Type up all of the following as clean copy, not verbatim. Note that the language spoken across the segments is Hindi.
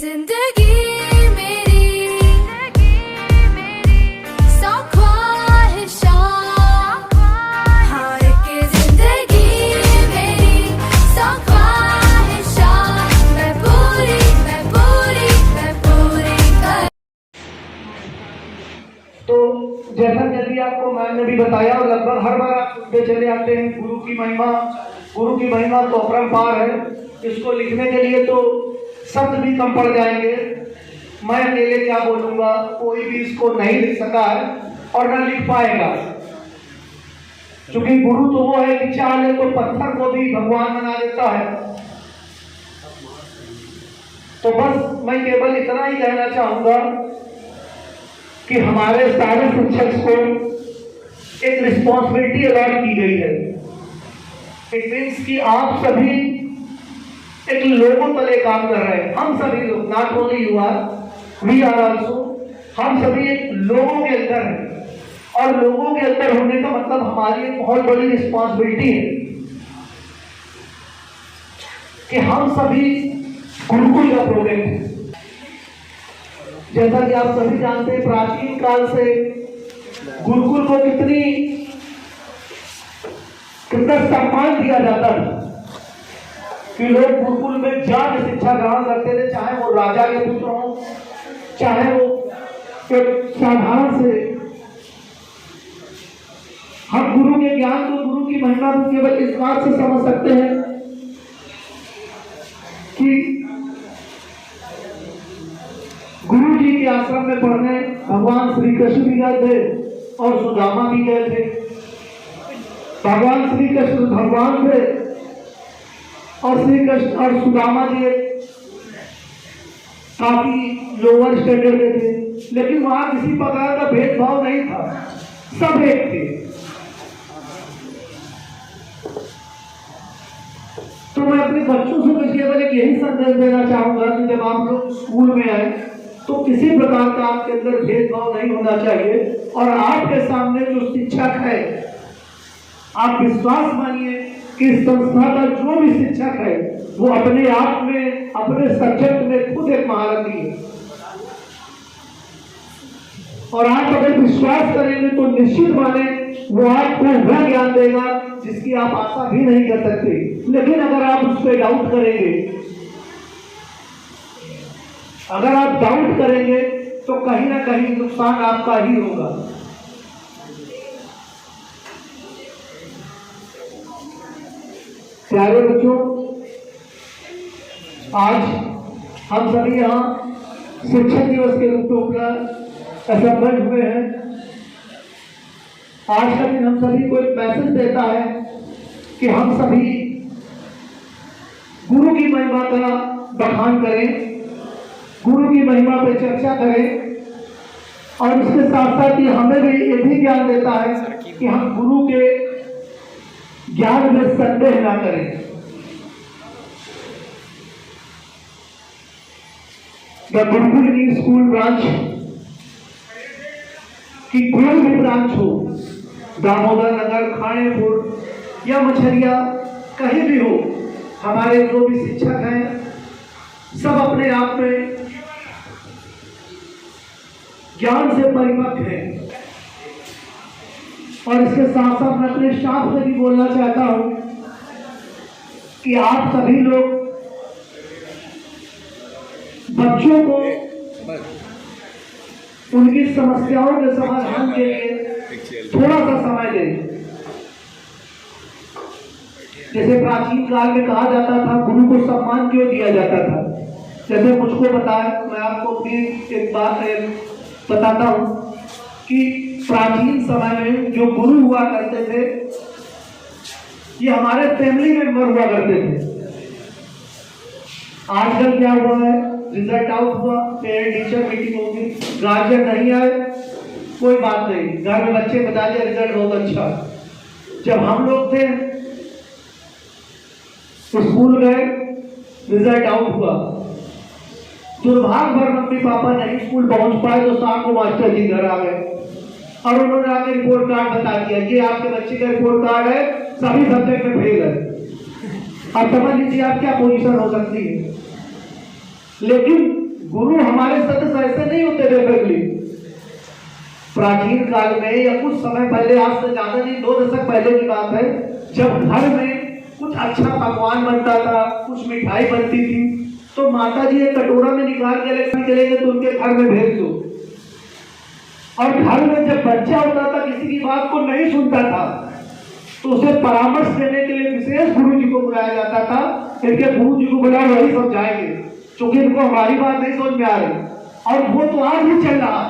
जिंदगी मेरी सौ ख्वाहिशां, हर के जिंदगी मेरी सौ ख्वाहिशां, मैं पूरी कर। तो जैसा जल्दी आपको मैंने भी बताया और लगभग हर बार आप सुनते चले आते हैं गुरु की महिमा तो अपरंपार है। इसको लिखने के लिए तो शब्द भी कम पड़ जाएंगे। मैं अकेले क्या बोलूंगा, कोई भी इसको नहीं लिख सका है और न लिख पाएगा, क्योंकि गुरु तो वो है कि चाहे तो पत्थर को भी भगवान बना देता है। तो बस मैं केवल इतना ही कहना चाहूंगा कि हमारे सारे शिक्षक को एक रिस्पॉन्सिबिलिटी अलॉट की गई है। इट मीन्स कि आप सभी एक लोगों तले काम कर रहे हैं। हम सभी लोग, not only you are, we are also, हम सभी एक लोगों के अंदर हैं। और लोगों के अंदर होने का मतलब हमारी एक बहुत बड़ी रिस्पॉन्सिबिलिटी है कि हम सभी गुरुकुल का प्रोजेक्ट है। जैसा कि आप सभी जानते हैं, प्राचीन काल से गुरुकुल को कितना सम्मान दिया जाता है कि लोग गुरुकुल में जाकर शिक्षा ग्रहण करते थे, चाहे वो राजा के पुत्र हो, चाहे वो एक साधारण से। हम गुरु के ज्ञान को, गुरु की महिमा को केवल इस बात से समझ सकते हैं कि गुरु जी के आश्रम में पढ़ने भगवान श्री कृष्ण भी गए थे और सुदामा भी गए थे। भगवान श्री कृष्ण भगवान थे और श्री कृष्ण और सुदामा जी काफी लोअर स्टैंडर्ड के थे, लेकिन वहां किसी प्रकार का भेदभाव नहीं था, सब एक थे। तो मैं अपने बच्चों से केवल एक यही संदेश देना चाहूंगा कि जब आप लोग स्कूल में आए तो किसी प्रकार का आपके अंदर भेदभाव नहीं होना चाहिए। और आपके सामने जो शिक्षक है, आप विश्वास मानिए कि इस संस्था का जो भी शिक्षक है वो अपने आप में, अपने सब्जेक्ट में खुद एक महारथी है। और आप अगर विश्वास करेंगे तो निश्चित माने वो आपको वह ज्ञान देगा जिसकी आप आशा भी नहीं कर सकते। लेकिन अगर आप उस पर डाउट करेंगे, अगर आप डाउट करेंगे तो कहीं ना कहीं नुकसान आपका ही होगा। प्यारे बच्चों, आज हम सभी यहाँ शिक्षक दिवस के रूप में असेंबल्ड हुए हैं। आज का दिन हम सभी को एक मैसेज देता है कि हम सभी गुरु की महिमा का बखान करें, गुरु की महिमा पर चर्चा करें। और इसके साथ साथ ही हमें भी ये भी ज्ञान देता है कि हम गुरु के ज्ञान में संदेह ना करें। द गुरुकुल की स्कूल ब्रांच की कोई भी ब्रांच हो, दामोदर नगर, खानेपुर या मछरिया, कहीं भी हो, हमारे जो भी शिक्षक हैं सब अपने आप में ज्ञान से परिपक्व है। और इसके साथ साथ मैं अपने स्टाफ से भी बोलना चाहता हूं कि आप सभी लोग बच्चों को उनकी समस्याओं के समाधान के लिए थोड़ा सा समय दें। जैसे प्राचीन काल में कहा जाता था, गुरु को सम्मान क्यों दिया जाता था। जैसे मुझको बताया, मैं आपको फिर एक बात बताता हूं कि प्राचीन समय में जो गुरु हुआ करते थे, ये हमारे फैमिली मेंबर हुआ करते थे। आजकल क्या हुआ है, रिजल्ट आउट हुआ, पेरेंट टीचर मीटिंग होगी, गार्जियन नहीं आए, कोई बात नहीं, घर में बच्चे बता दिए रिजल्ट बहुत अच्छा। जब हम लोग थे तो स्कूल गए, रिजल्ट आउट हुआ, दुर्भाग्य भर मम्मी पापा नहीं स्कूल पहुंच पाए तो शाम को मास्टर जी घर आ गए और उन्होंने आके रिपोर्ट कार्ड बता दिया, ये आपके बच्चे का रिपोर्ट कार्ड है, सभी सब्जेक्ट में फेल है। अब समझ लीजिए आप क्या पोजीशन हो सकती है। लेकिन गुरु हमारे सदस्य ऐसे नहीं होते बेफिक्री। प्राचीन काल में या कुछ समय पहले, आज से ज्यादा नहीं 2 दशक पहले की बात है, जब घर में कुछ अच्छा पकवान बनता था, कुछ मिठाई बनती थी, तो माता जी एक कटोरा में निकाल के लेकर चले गए तो उनके घर में भेज दो। और घर में जब बच्चा होता था, किसी की बात को नहीं सुनता था, तो उसे परामर्श देने के लिए विशेष गुरु जी को बुलाया जाता था। इनके गुरु जी को बुलाओ, वही समझाएंगे, क्योंकि इनको हमारी बात नहीं समझ में आ रही। और वो तो आज भी चल रहा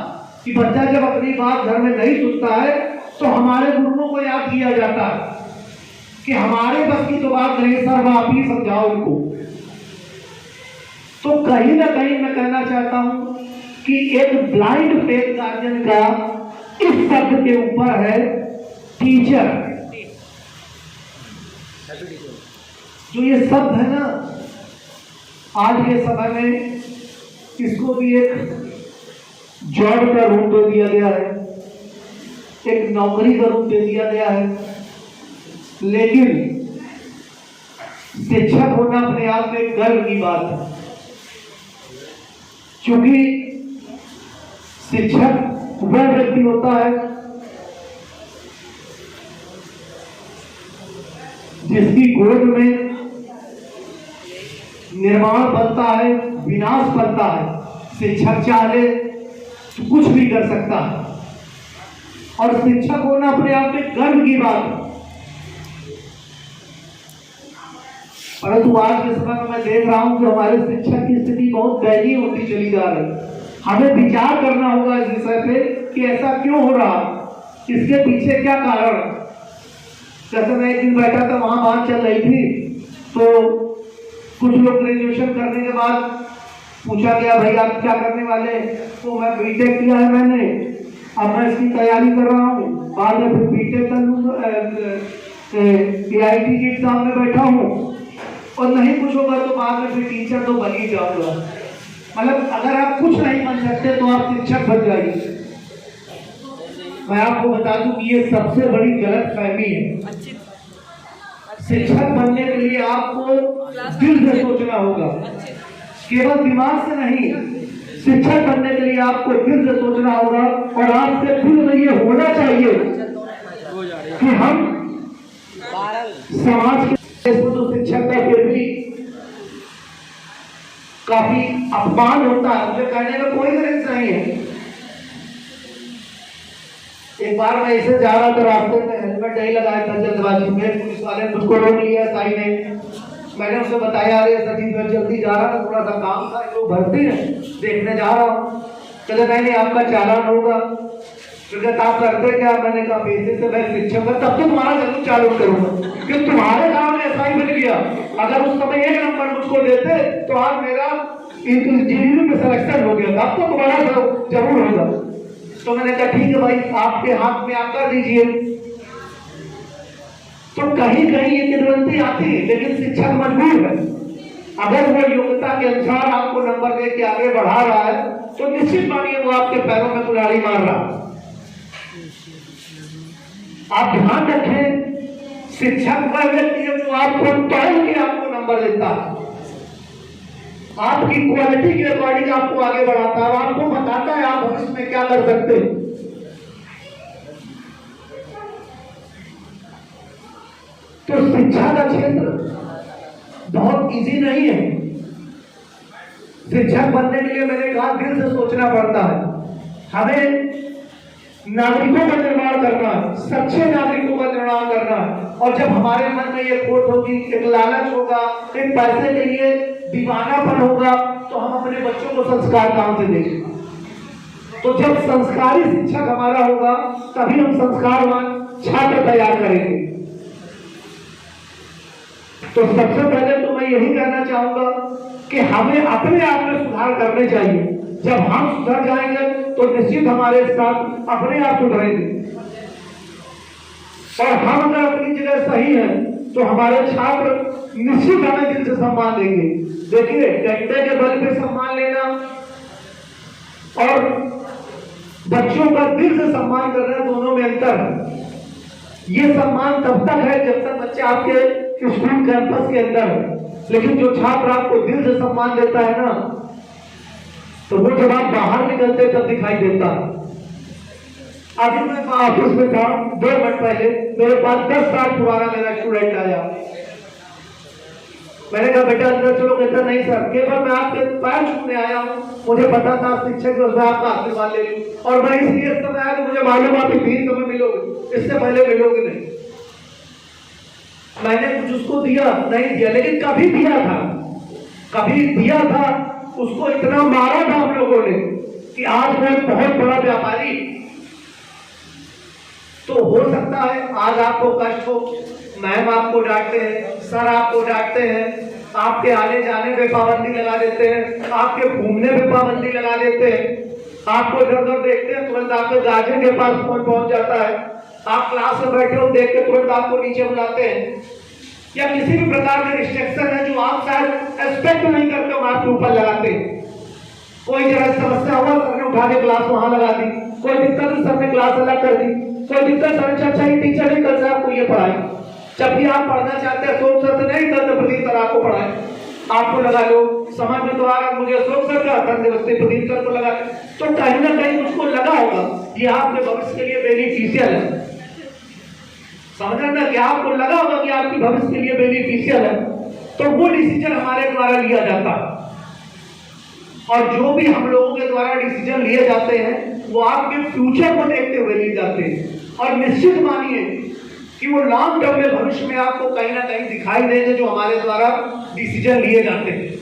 कि बच्चा जब अपनी बात घर में नहीं सुनता है तो हमारे गुरुओं को याद किया जाता है कि हमारे बस की तो बात नहीं, सर आप ही समझाओ उनको। तो कहीं ना कहीं मैं कहना चाहता हूं कि एक ब्लाइंड फेथ गार्जियन का इस शब्द के ऊपर है टीचर। जो ये शब्द है ना, आज के समय में इसको भी एक जॉब का रूप दे दिया गया है, एक नौकरी का रूप दे दिया गया है। लेकिन शिक्षक होना अपने आप में गर्व की बात है, क्योंकि शिक्षक वह व्यक्ति होता है जिसकी गोद में निर्माण बनता है, विनाश बनता है। शिक्षक चाहे तो कुछ भी कर सकता है, और शिक्षक होना अपने आप में गर्व की बात है। परंतु आज के समय में मैं देख रहा हूं कि हमारे शिक्षक की स्थिति बहुत दयनीय होती चली जा रही है। हमें विचार करना होगा इस विषय पे कि ऐसा क्यों हो रहा, इसके पीछे क्या कारण। जैसे मैं एक दिन बैठा था, वहां बात चल रही थी, तो कुछ लोग ग्रेजुएशन करने के बाद पूछा गया, भाई आप क्या करने वाले? तो मैं बीटेक किया है मैंने, अब मैं इसकी तैयारी कर रहा हूँ, बाद में फिर बीटेक कर लूंगा, AIT के एग्जाम में बैठा हूँ, और नहीं कुछ होगा तो बाद में फिर टीचर तो बन ही जाऊंगा। मतलब अगर आप कुछ नहीं बन सकते तो आप शिक्षक बन जाइए। मैं आपको बता दूं कि ये सबसे बड़ी गलत फहमी है। शिक्षक बनने के लिए आपको दिल से सोचना होगा, केवल दिमाग से नहीं। शिक्षक बनने के लिए आपको दिल से सोचना होगा, और आपके दिल में ये होना चाहिए कि हम समाज के, तो शिक्षक का फिर भी काफी अपमान होता है, मुझे कहने में कोई गलत नहीं है। एक बार मैं ऐसे जा रहा था, रास्ते में हेलमेट नहीं लगाया था, जल्दबाजी में पुलिस वाले ने मुझको रोक लिया साई ने। मैंने उसे बताया, अरे सर जी मैं जल्दी जा रहा था, थोड़ा सा काम था, जो भर्ती है देखने जा रहा हूँ। चले नहीं आपका चालान होगा। फिर आप करते क्या? मैंने कहा पैसे से मैं शिक्षक हूँ, तब तो तुम्हारा जरूर चालू करूंगा, क्योंकि तुम्हारे काम में ऐसा ही बन गया। अगर उस समय 1 नंबर मुझको देते तो आज मेरा इंजीनियरिंग में सिलेक्शन हो गया था, अब तो तुम्हारा जरूर होगा। तो मैंने कहा ठीक है भाई, आपके हाथ में आप कर दीजिए। तो कहीं कहीं ये किदवंती आती है, लेकिन शिक्षक मजबूर है। अगर वो योग्यता के अनुसार आपको नंबर दे के आगे बढ़ा रहा है तो निश्चित मानिए वो आपके पैरों में कुल्हाड़ी मार रहा है। आप ध्यान रखें, शिक्षक वह व्यक्ति है जो आपको तौल के आपको नंबर देता है, आपकी क्वालिटी के अकॉर्डिंग आपको आगे बढ़ाता है, आपको बताता है आप भविष्य में क्या कर सकते हैं। तो शिक्षा का क्षेत्र बहुत इजी नहीं है। शिक्षक बनने के लिए मैंने कहा दिल से सोचना पड़ता है। हमें नागरिकों का निर्माण करना है, सच्चे नागरिकों का निर्माण करना है। और जब हमारे मन में ये खोट होगी, एक लालच होगा, एक पैसे के लिए दीवानापन होगा, तो हम अपने बच्चों को संस्कार कहां से देंगे? तो जब संस्कारी शिक्षक हमारा होगा तभी हम संस्कारवान छात्र तैयार करेंगे। तो सबसे पहले तो मैं यही कहना चाहूंगा कि हमें अपने आप में सुधार करने चाहिए। जब हम सुधर जाएंगे तो निश्चित हमारे साथ अपने आप सुधरेंगे, और हम अगर अपनी जगह सही है तो हमारे छात्र निश्चित हमें दिल से सम्मान देंगे। देखिए, डंडे के बल पे सम्मान लेना और बच्चों का दिल से सम्मान करना, दोनों में अंतर है। ये सम्मान तब तक है जब तक बच्चे आपके स्कूल कैंपस के अंदर है, लेकिन जो छात्र आपको दिल से सम्मान देता है ना, तो वो जब आप बाहर निकलते तब दिखाई देता है। अभी मैं ऑफिस में था 2 मिनट पहले, मेरे पास 10 साल पुराना मेरा स्टूडेंट आया। मैंने कहा बेटा अंदर चलो। कहता नहीं सर, केवल मैं आपके पैर छूने आया हूँ, मुझे पता था शिक्षक के उसमें आपका आशीर्वाद ले लूं, और मैं इसलिए इस समय आया कि मुझे मालूम आप 3 समय मिलोगे, इससे पहले मिलोगे नहीं। मैंने कुछ उसको दिया नहीं दिया, लेकिन कभी दिया था उसको इतना मारा था हम लोगों ने कि आज वो एक बहुत बड़ा व्यापारी। तो हो सकता है आज आपको कष्ट हो, मैम आपको डांटते हैं, सर आपको डांटते हैं, आपके आने जाने पे पाबंदी लगा देते हैं, आपके घूमने पे पाबंदी लगा देते हैं, आपको इधर उधर देखते हैं तुरंत आपके गार्जियन के पास फोन पहुंच जाता है, आप क्लास में बैठे हो देख के तुरंत आपको नीचे बुलाते हैं, या किसी भी प्रकार के रिस्ट्रिक्शन है जो आप शायद एक्सपेक्ट नहीं करते हो आपके ऊपर लगाते हैं। कोई जगह समस्या हुआ, सर ने उठा के क्लास वहां लगा दी, कोई दिक्कत हुई सर ने क्लास अलग कर दी, कोई दिक्कत सर अच्छा ये टीचर नहीं कर आपको ये पढ़ाए, जब भी आप पढ़ना चाहते हैं अशोक सर से नहीं करते प्रदीप सर आपको पढ़ाए, आपको लगा लो। समझ में तो आ रहा मुझे अशोक सर का प्रदीप सर को लगा, तो कहीं ना कहीं उसको लगा होगा ये आपके भविष्य के लिए बेनिफिशियल है। समझना कि आपको लगा होगा कि आपकी भविष्य के लिए बेनिफिशियल है, तो वो डिसीजन हमारे द्वारा लिया जाता है। और जो भी हम लोगों के द्वारा डिसीजन लिए जाते हैं वो आपके फ्यूचर को देखते हुए लिए जाते हैं, और निश्चित मानिए कि वो लॉन्ग टर्म में भविष्य में आपको कहीं ना कहीं दिखाई देंगे जो हमारे द्वारा डिसीजन लिए जाते हैं।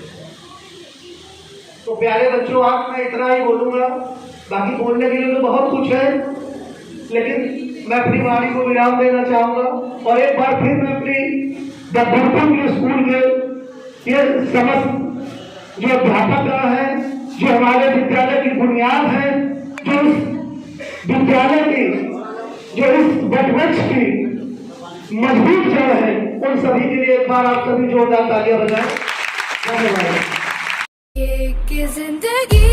तो प्यारे बच्चों, आज मैं इतना ही बोलूंगा, बाकी बोलने के लिए तो बहुत कुछ है, लेकिन मैं अपनी वाणी को विराम देना चाहूंगा। और एक बार फिर मैं अपनी दर्पण स्कूल के ये समस्त जो अध्यापक है, जो हमारे विद्यालय की बुनियाद है, जो इस विद्यालय की, जो इस वटवृक्ष की मजबूत जड़ है, उन सभी के लिए एक बार आप सभी जोरदार तालियां बजाएं। धन्यवाद। एक जिंदगी